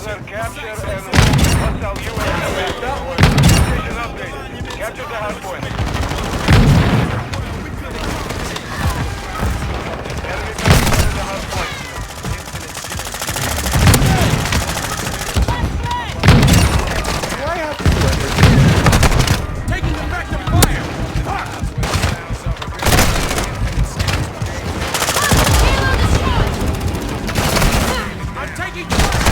Further capture and hold hostile UAV. Location updated. Capture the hard point. Enemy penetrated the hard point. Why have to do it? Taking effective fire! I'm taking fire!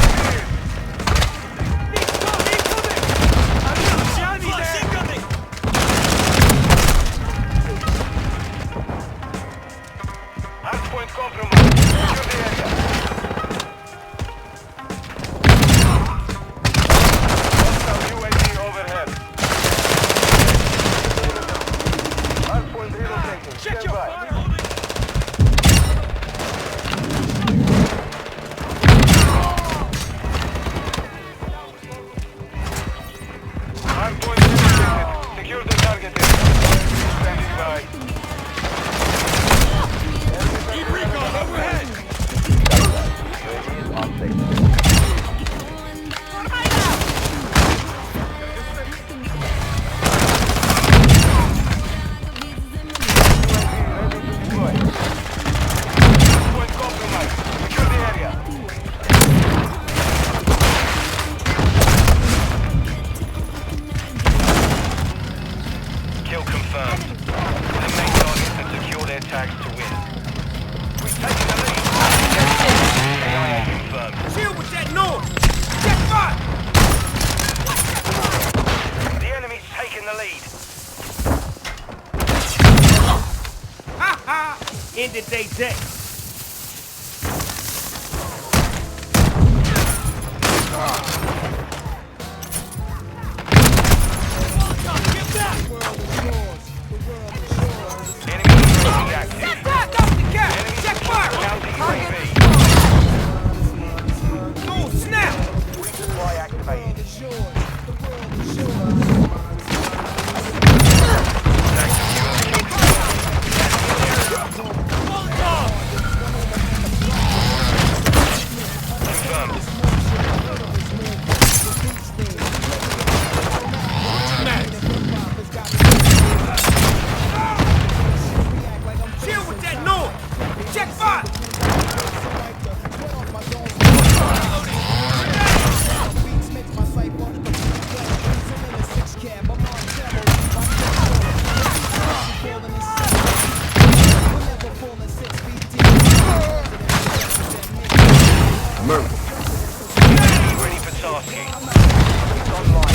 Hardpoint compromised. Secure the area. Hostile UAV overhead. Hardpoint relocating. Check Stand your by. fire! Hardpoint relocated. Secure the target area. Standing by. Keep recon overhead! UAV is on station. Hardpoint compromised. Secure the area. Kill confirmed. Eliminate targets and secure their tags to win. We've taken the lead. AIA confirmed. Chill with that noise! Check fire! The enemy's taken the lead. Ha ha! Ended they day. Enemy is active. Get back! Off the gas! Check fire! Counter UAV. No, snap! Resupply activated. Confirmed. Chill with that noise! Check fire! Ready for tasking. It's online.